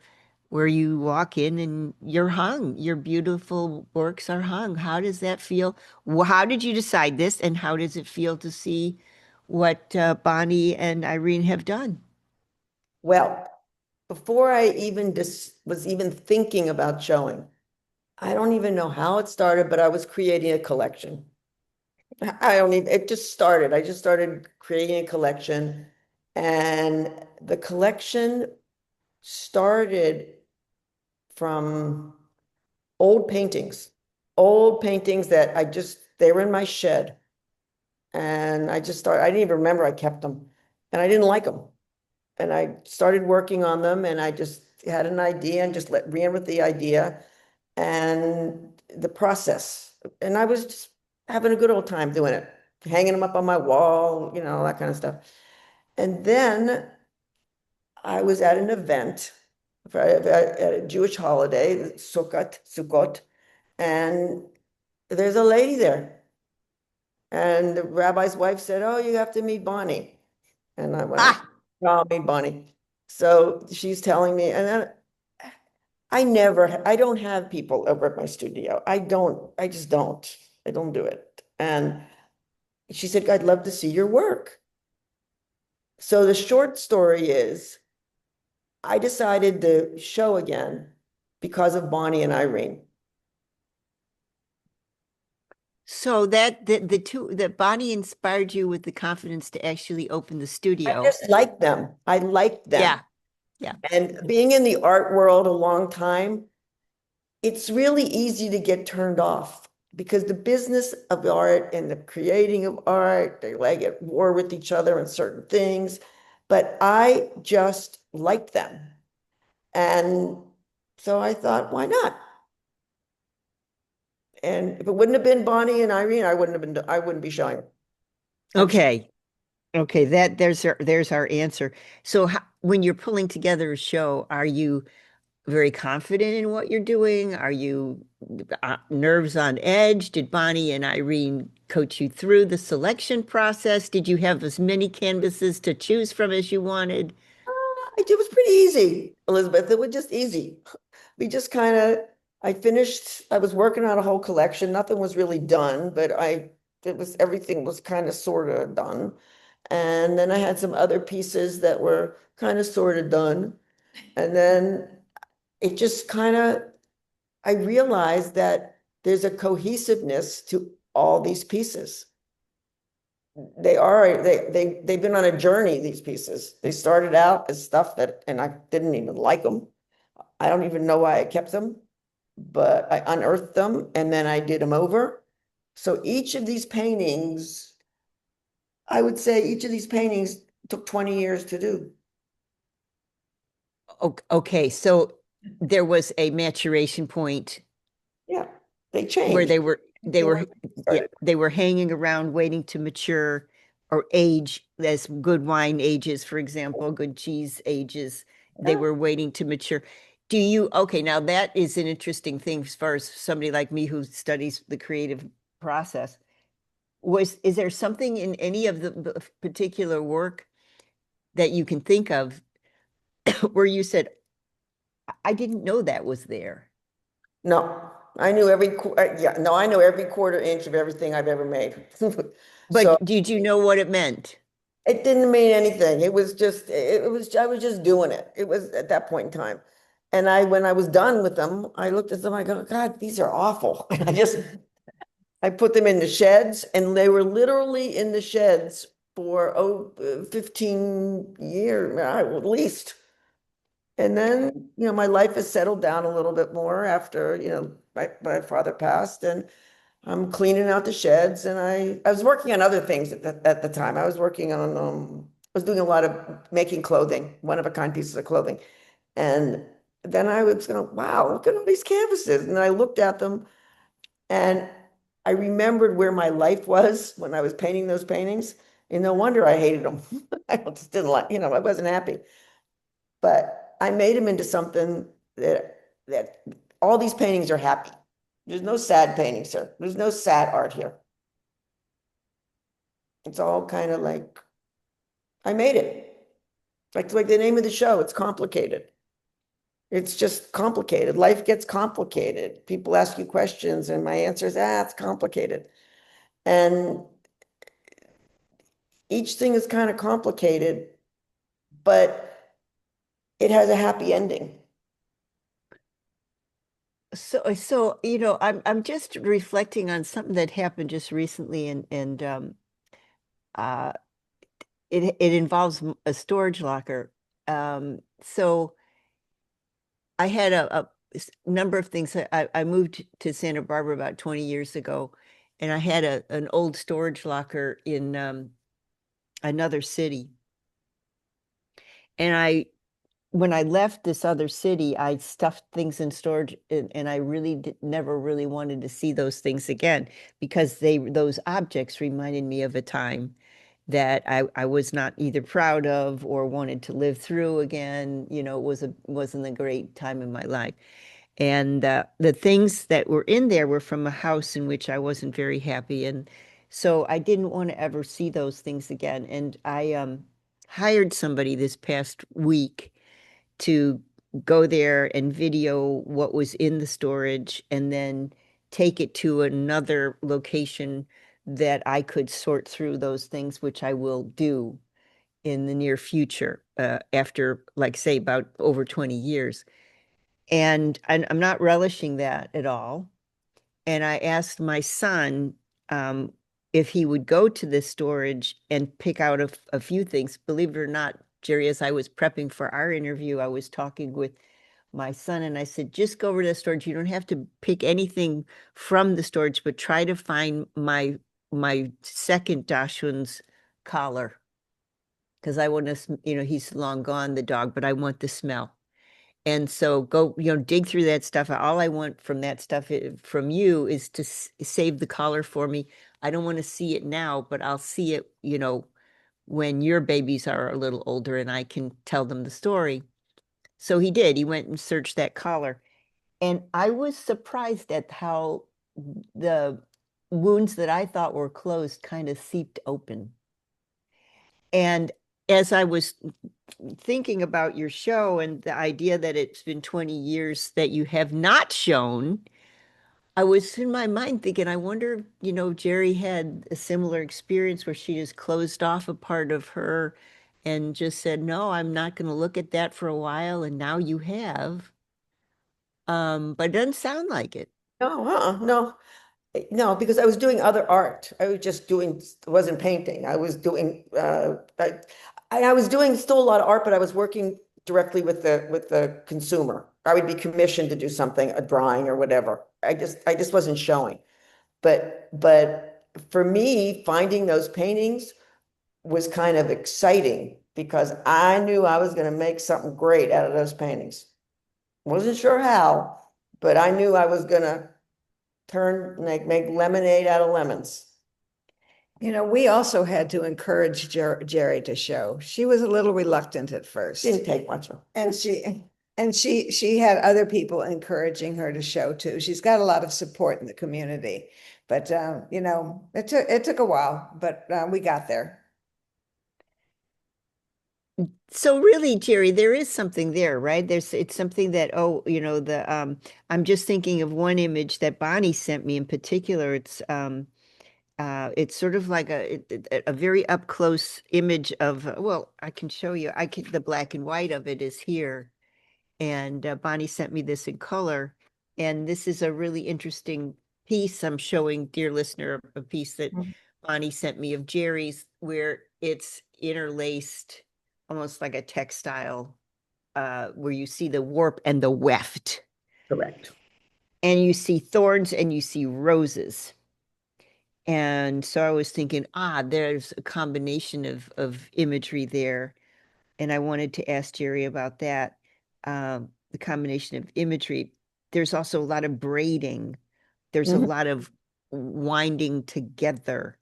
where you walk in and you're hung, your beautiful works are hung. How does that feel? How did you decide this, and how does it feel to see what Bonnie and Irene have done? Well, before I even was even thinking about showing, I don't even know how it started, but I was creating a collection. I don't even, it just started. I just started creating a collection, and the collection started from old paintings that they were in my shed. And I didn't even remember I kept them, and I didn't like them. And I started working on them, and I just had an idea and just ran with the idea and the process. And I was just having a good old time doing it, hanging them up on my wall, that kind of stuff. And then I was at an event at a Jewish holiday, Sukkot, and there's a lady there. And the rabbi's wife said, "Oh, you have to meet Bonnie." And I went, Ah, "Oh, I'll meet Bonnie." So she's telling me, and then I don't have people over at my studio. I just don't. I don't do it. And she said, "I'd love to see your work." So the short story is, I decided to show again because of Bonnie and Irene. So that the two that Bonnie inspired you with the confidence to actually open the I studio. just liked them. I liked them. Yeah, yeah. And being in the art world a long time, it's really easy to get turned off because the business of art and the creating of art, they like at war with each other on certain things. But I just liked them. And so I thought, why not? And if it wouldn't have been Bonnie and Irene, I wouldn't be showing it. Okay. Okay, that there's our answer. So when you're pulling together a show, are you very confident in what you're doing? Are you nerves on edge? Did Bonnie and Irene coach you through the selection process? Did you have as many canvases to choose from as you wanted? It was pretty easy, Elizabeth. It was just easy. We just kind of, I was working on a whole collection. Nothing was really done, but everything was kind of sort of done. And then I had some other pieces that were kind of sort of done. And then it just kind of, I realized that there's a cohesiveness to all these pieces. They've been on a journey, these pieces. They started out as stuff that, and I didn't even like them. I don't even know why I kept them, but I unearthed them and then I did them over. So each of these paintings, I would say each of these paintings took 20 years to do. Okay, so there was a maturation point Yeah, they where changed. they were yeah, Started. they were hanging around waiting to mature or age as good wine ages, for example, good cheese ages. They Yeah. were waiting to mature. Do you, okay, now that is an interesting thing as far as somebody like me who studies the creative process. Is there something in any of the particular work that you can think of where you said, I didn't know that was there? No, I knew yeah, no, I know every quarter inch of everything I've ever made. So But did you know what it meant? it didn't mean anything. It was just, I was just doing it. It was at that point in time. And when I was done with them, I looked at them, I go, God, these are awful. And I put them in the sheds and they were literally in the sheds for, 15 years, at least. And then, my life has settled down a little bit more after, my father passed and I'm cleaning out the sheds and I was working on other things at the time. I was working on, I was doing a lot of making clothing, one of a kind pieces of clothing. And then I was going, wow, look at all these canvases. And I looked at them and I remembered where my life was when I was painting those paintings. And no wonder I hated them. I just didn't like, I wasn't happy. But I made them into something that all these paintings are happy. There's no sad paintings here. There's no sad art here. It's all kind of like I made it. Like the name of the show, it's complicated. It's just complicated. Life gets complicated. People ask you questions, and my answer is, it's complicated. And each thing is kind of complicated, but it has a happy ending. So I'm just reflecting on something that happened just recently, and uh, it involves a storage locker. So I had a number of things. I moved to Santa Barbara about 20 years ago, and I had an old storage locker in another city. And when I left this other city, I stuffed things in storage, and I really never really wanted to see those things again because those objects reminded me of a time that I was not either proud of or wanted to live through again. Wasn't a great time in my life. And the things that were in there were from a house in which I wasn't very happy. And so I didn't want to ever see those things again. And I hired somebody this past week to go there and video what was in the storage and then take it to another location that I could sort through those things, which I will do in the near future. after, like, say, about over 20 years. And I'm not relishing that at all. And I asked my son if he would go to this storage and pick out a few things. Believe it or not, Gerrie, as I was prepping for our interview, I was talking with my son and I said, just go over to the storage. You don't have to pick anything from the storage, but try to find my second Dachshund's collar. Because I want to, he's long gone, the dog, but I want the smell. And so go, dig through that stuff. All I want from that stuff from you is to save the collar for me. I don't want to see it now, but I'll see it, when your babies are a little older and I can tell them the story. So he did. He went and searched that collar. And I was surprised at how the wounds that I thought were closed kind of seeped open. And as I was thinking about your show and the idea that it's been 20 years that you have not shown, I was in my mind thinking, I wonder if, Gerrie had a similar experience where she just closed off a part of her and just said, no, I'm not going to look at that for a while. And now you have. But it doesn't sound like it. No, no. No, because I was doing other art. I was just doing, wasn't painting. I was doing, I was doing still a lot of art, but I was working directly with the consumer. I would be commissioned to do something, a drawing or whatever. I just wasn't showing. But for me, finding those paintings was kind of exciting because I knew I was going to make something great out of those paintings. Wasn't sure how, but I knew I was going to make lemonade out of lemons. We also had to encourage Gerrie to show. She was a little reluctant at first. Didn't take much of. And she had other people encouraging her to show too. She's got a lot of support in the community. But it took a while, but we got there. So really, Gerrie, there is something there, right? It's something that, I'm just thinking of one image that Bonnie sent me in particular. It's sort of like a very up close image of, well, I can show you. The black and white of it is here. And Bonnie sent me this in color. And this is a really interesting piece. I'm showing, dear listener, a piece that Bonnie sent me of Gerrie's where it's interlaced almost like a textile, where you see the warp and the weft. Correct. And you see thorns and you see roses. And so I was thinking, there's a combination of imagery there. And I wanted to ask Gerrie about that, the combination of imagery. There's also a lot of braiding. There's a lot of winding together,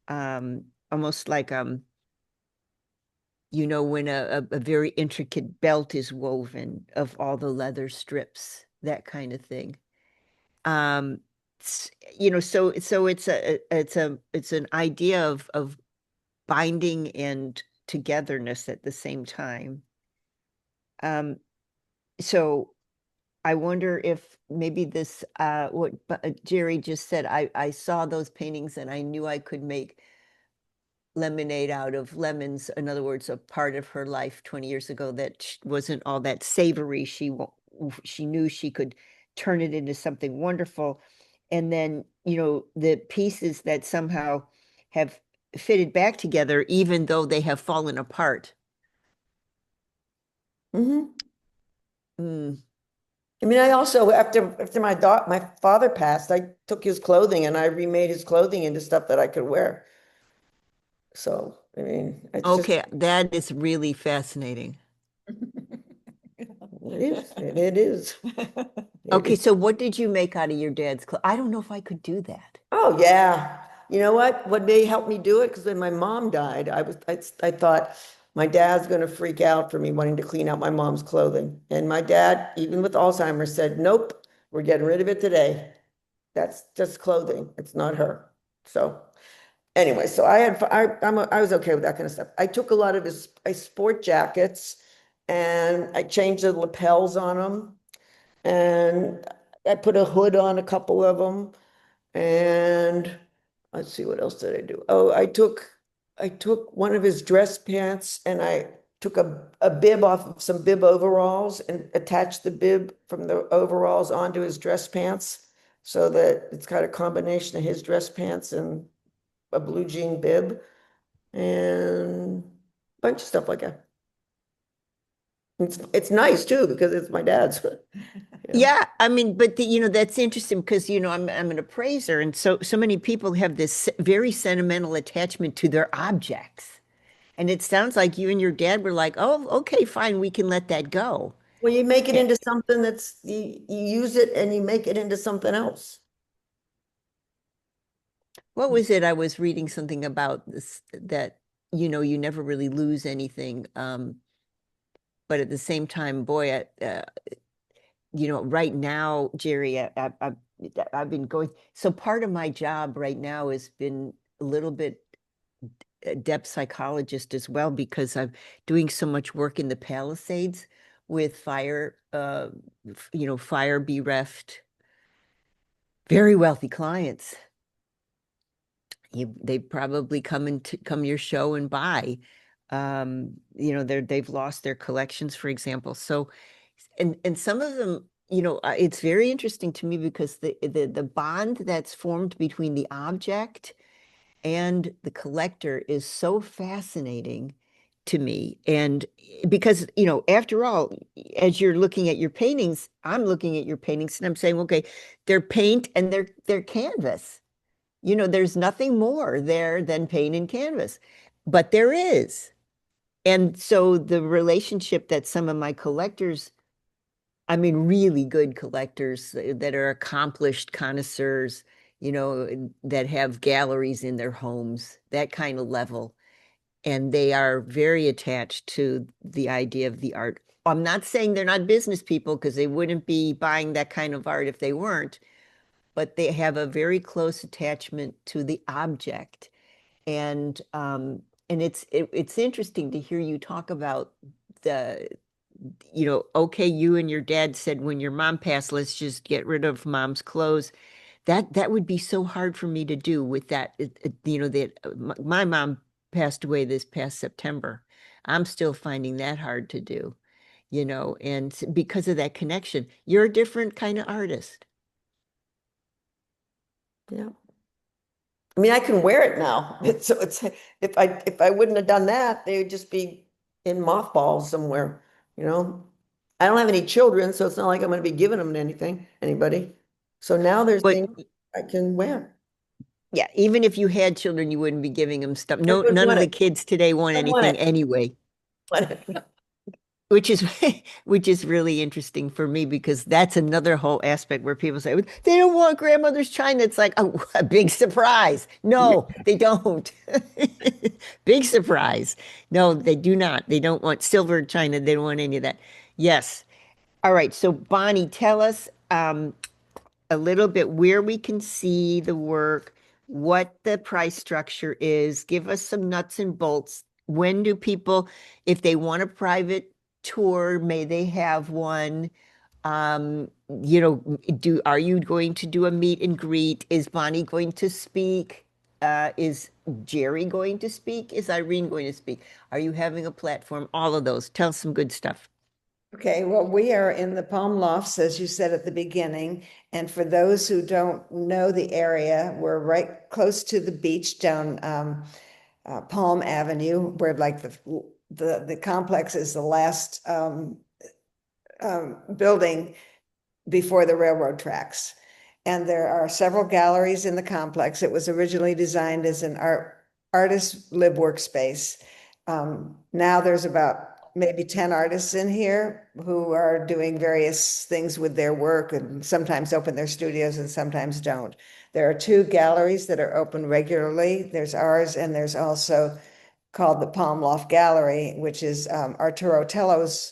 almost like when a very intricate belt is woven of all the leather strips, that kind of thing. So it's an idea of binding and togetherness at the same time. So I wonder if maybe this, what Gerrie just said, I saw those paintings and I knew I could make lemonade out of lemons. In other words, a part of her life 20 years ago that wasn't all that savory. She knew she could turn it into something wonderful. And then, the pieces that somehow have fitted back together, even though they have fallen apart. I mean, I also, after my father passed, I took his clothing and I remade his clothing into stuff that I could wear. So, I mean, it's Okay, that is really fascinating. It is. Okay, so what did you make out of your dad's clothes? I don't know if I could do that. Oh, yeah. You know what? What may help me do it? Because when my mom died, I thought my dad's going to freak out for me wanting to clean out my mom's clothing. And my dad, even with Alzheimer's, said, nope, we're getting rid of it today. That's just clothing. It's not her. So anyway, so I was okay with that kind of stuff. I took a lot of his sport jackets and I changed the lapels on them. And I put a hood on a couple of them. And let's see, what else did I do? Oh, I took one of his dress pants and I took a bib off of some bib overalls and attached the bib from the overalls onto his dress pants so that it's got a combination of his dress pants and a blue jean bib and a bunch of stuff like that. It's nice too because it's my dad's. Yeah, I mean, but that's interesting because I'm an appraiser, and so many people have this very sentimental attachment to their objects. And it sounds like you and your dad were like, "Oh, okay, fine, we can let that go." Well, you make it Eh, into something you use it and you make it into something else. What was it? I was reading something about this that you never really lose anything. But at the same time, boy, right now, Gerrie, I've been going. So part of my job right now has been a little bit depth psychologist as well because I'm doing so much work in the Palisades with fire bereft, very wealthy clients. They probably come to your show and buy. They've lost their collections, for example. So, and some of them, it's very interesting to me because the bond that's formed between the object and the collector is so fascinating to me. And because, after all, as you're looking at your paintings, I'm looking at your paintings and I'm saying, okay, they're paint and they're canvas. There's nothing more there than paint and canvas, but there is. And so the relationship that some of my collectors, I mean, really good collectors that are accomplished connoisseurs, that have galleries in their homes, that kind of level. And they are very attached to the idea of the art. I'm not saying they're not business people because they wouldn't be buying that kind of art if they weren't, but they have a very close attachment to the object. And it's interesting to hear you talk about the okay, you and your dad said when your mom passed, let's just get rid of mom's clothes. That would be so hard for me to do with that. My mom passed away this past September. I'm still finding that hard to do, and because of that connection, you're a different kind of artist. Yeah. I mean, I can wear it now. So it's if I wouldn't have done that, they would just be in mothballs somewhere, you know. I don't have any children, so it's not like I'm going to be giving them anybody. So now there's But things I can wear. yeah, even if you had children, you wouldn't be giving them stuff. I No, wouldn't none of want the it. kids today want I want anything it. anyway. Want it. Which is which is really interesting for me because that's another whole aspect where people say they don't want grandmother's china. It's like a big surprise. No, they don't. Big surprise. No, they do not. They don't want silver china. They don't want any of that. Yes. All right. So Bonnie, tell us a little bit where we can see the work, what the price structure is. Give us some nuts and bolts. When do people, if they want a private tour, may they have one? Are you going to do a meet and greet? Is Bonnie going to speak? Is Gerrie going to speak? Is Irene going to speak? Are you having a platform? All of those. Tell us some good stuff. Okay, well, we are in the Palm Lofts, as you said at the beginning. And for those who don't know the area, we're right close to the beach down Palm Avenue, where like the complex is the last building before the railroad tracks. And there are several galleries in the complex. It was originally designed as an artist live workspace. Now there's about maybe 10 artists in here who are doing various things with their work and sometimes open their studios and sometimes don't. There are two galleries that are open regularly. There's ours and there's also called the Palm Loft Gallery, which is Arturo Tello's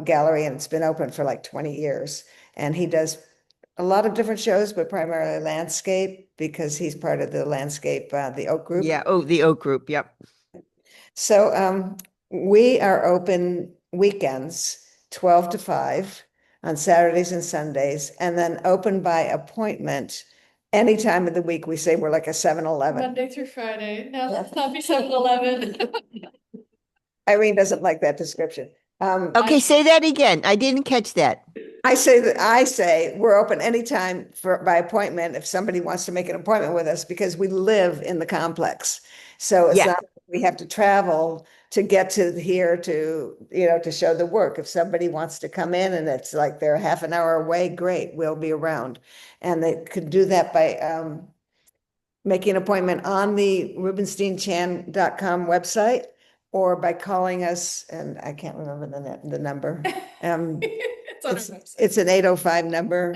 gallery, and it's been open for like 20 years. And he does a lot of different shows, but primarily landscape because he's part of the landscape, the Oak Group. Yeah. Oh, the Oak Group. Yep. So we are open weekends, 12 to 5 on Saturdays and Sundays, and then open by appointment any time of the week. We say we're like a 7-Eleven. Monday through Friday. No, that's not be 7-Eleven. Irene doesn't like that description. Okay, say that again. I didn't catch that. I say we're open anytime by appointment if somebody wants to make an appointment with us because we live in the complex. So it's Yeah. not we have to travel to get to here to, to show the work. If somebody wants to come in and it's like they're half an hour away, great, we'll be around. And they could do that by making an appointment on the rubensteinchan.com website or by calling us, and I can't remember the number. It's on our website. It's an 805 number.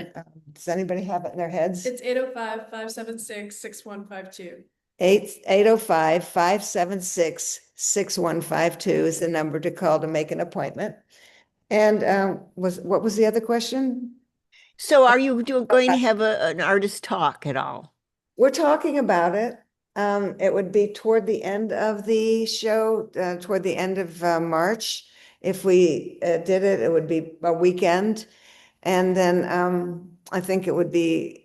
Does anybody have it in their heads? It's 805-576-6152. 805-576-6152 is the number to call to make an appointment. And what was the other question? So are you going to have an artist talk at all? We're talking about it. It would be toward the end of the show, toward the end of March. If we did it, it would be a weekend. And then I think it would be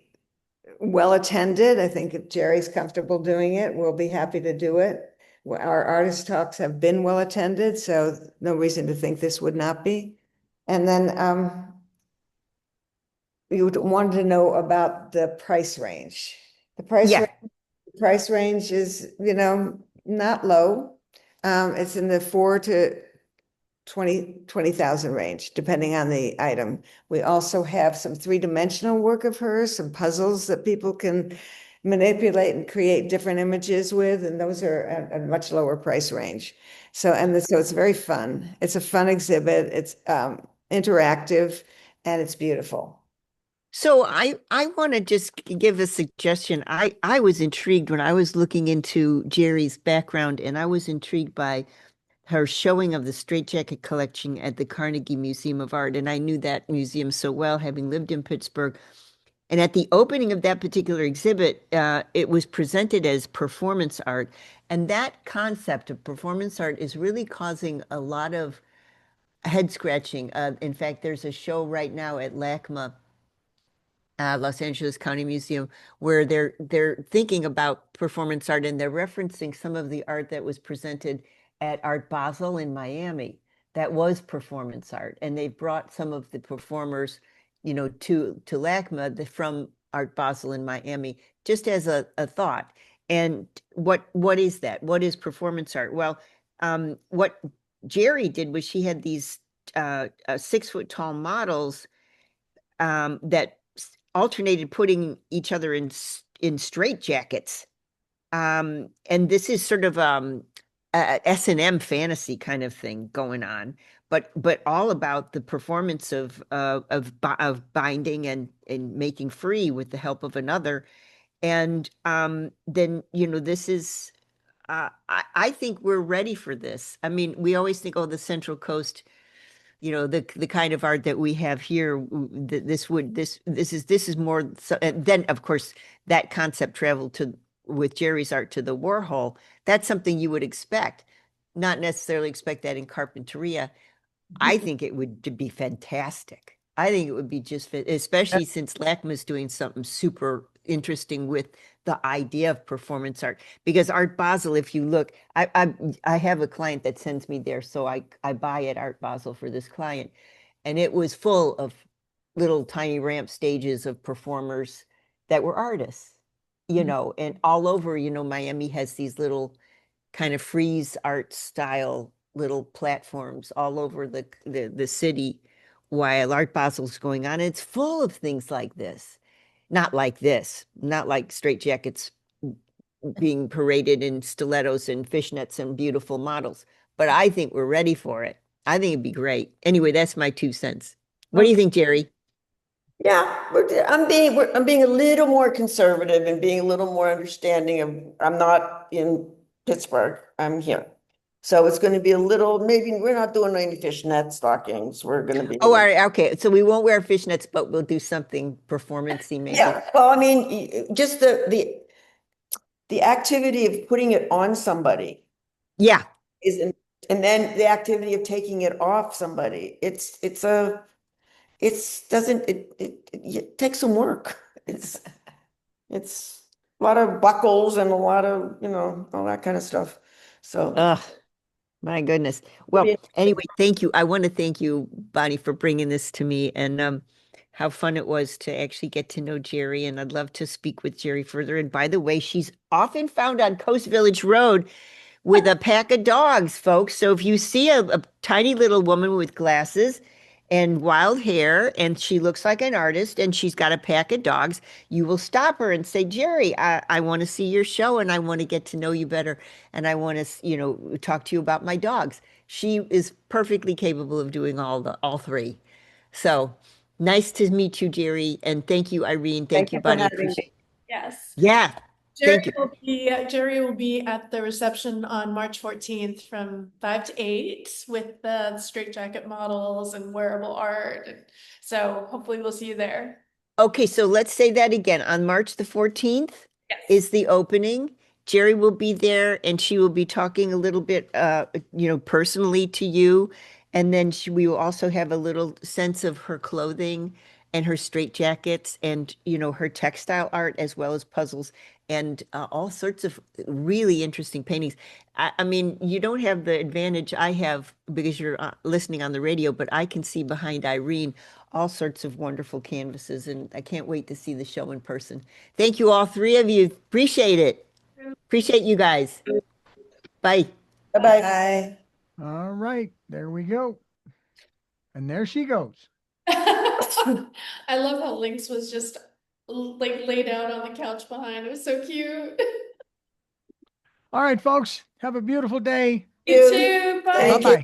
well attended. I think if Gerrie's comfortable doing it, we'll be happy to do it. Our artist talks have been well attended, so no reason to think this would not be. And then you wanted to know about the price range. The price range is, not low. It's in the 4 to 20,000 range, depending on the item. We also have some three-dimensional work of hers, some puzzles that people can manipulate and create different images with, and those are at a much lower price range. So it's very fun. It's a fun exhibit. It's interactive and it's beautiful. So I want to just give a suggestion. I was intrigued when I was looking into Gerrie's background, and I was intrigued by her showing of the straitjacket collection at the Carnegie Museum of Art. And I knew that museum so well, having lived in Pittsburgh. And at the opening of that particular exhibit, it was presented as performance art. And that concept of performance art is really causing a lot of head scratching. In fact, there's a show right now at LACMA, Los Angeles County Museum, where they're thinking about performance art, and they're referencing some of the art that was presented at Art Basel in Miami that was performance art. And they've brought some of the performers, to LACMA from Art Basel in Miami, just as a thought. And what is that? What is performance art? Well, what Gerrie did was she had these 6-foot tall models that alternated putting each other in straitjackets. And this is sort of a S&M fantasy kind of thing going on, but all about the performance of binding and making free with the help of another. And then this is I think we're ready for this. I mean, we always think, oh, the Central Coast, the kind of art that we have here, this is more. So, and then of course that concept traveled with Gerrie's art to the Warhol. That's something you would expect, not necessarily expect that in Carpinteria. I think it would be fantastic. I think it would be just especially since LACMA's doing something super interesting with the idea of performance art. Because Art Basel, if you look, I have a client that sends me there, so I buy at Art Basel for this client, and it was full of little tiny ramp stages of performers that were artists, and all over, Miami has these little kind of frieze art style little platforms all over the city while Art Basel's going on. It's full of things like this. Not like this, not like straitjackets being paraded in stilettos and fishnets and beautiful models. But I think we're ready for it. I think it'd be great. Anyway, that's my 2 cents. What do you think, Gerrie? Yeah, I'm being a little more conservative and being a little more understanding of, I'm not in Pittsburgh, I'm here. So it's going to be a little, maybe we're not doing any fishnet stockings. We're going to be. Oh, all right, okay. So we won't wear fishnets, but we'll do something performance-y maybe. Yeah, well, I mean, just the activity of putting it on somebody Yeah. and then the activity of taking it off somebody. It takes some work. It's a lot of buckles and a lot of, all that kind of stuff. So, Ugh. My goodness. It'll Well, be anyway, thank you. I want to thank you, Bonnie, for bringing this to me and how fun it was to actually get to know Gerrie. And I'd love to speak with Gerrie further. And by the way, she's often found on Coast Village Road with a pack of dogs, folks. So if you see a tiny little woman with glasses and wild hair, and she looks like an artist, and she's got a pack of dogs, you will stop her and say, Gerrie, I want to see your show and I want to get to know you better. And I want to, talk to you about my dogs. She is perfectly capable of doing all three. So nice to meet you, Gerrie. And thank you, Irene. Thank Thank you, you for Bonnie. having Appreciate me. it. Yes. Yeah. Thank you. Jerry will be at the reception on March 14th from 5 to 8 with the straitjacket models and wearable art. So hopefully we'll see you there. Okay, so let's say that again. On March the 14th Yes. is the opening. Gerrie will be there and she will be talking a little bit, personally to you. And then we will also have a little sense of her clothing and her straitjackets and, her textile art as well as puzzles and all sorts of really interesting paintings. I mean, you don't have the advantage I have because you're listening on the radio, but I can see behind Irene all sorts of wonderful canvases, and I can't wait to see the show in person. Thank you, all three of you. Appreciate it. Appreciate you guys. Bye. Bye-bye. Bye. All right, there we go. And there she goes. I love how Lynx was just like laid out on the couch behind. It was so cute. All right, folks, have a beautiful day. You too. Bye. Thank Bye-bye.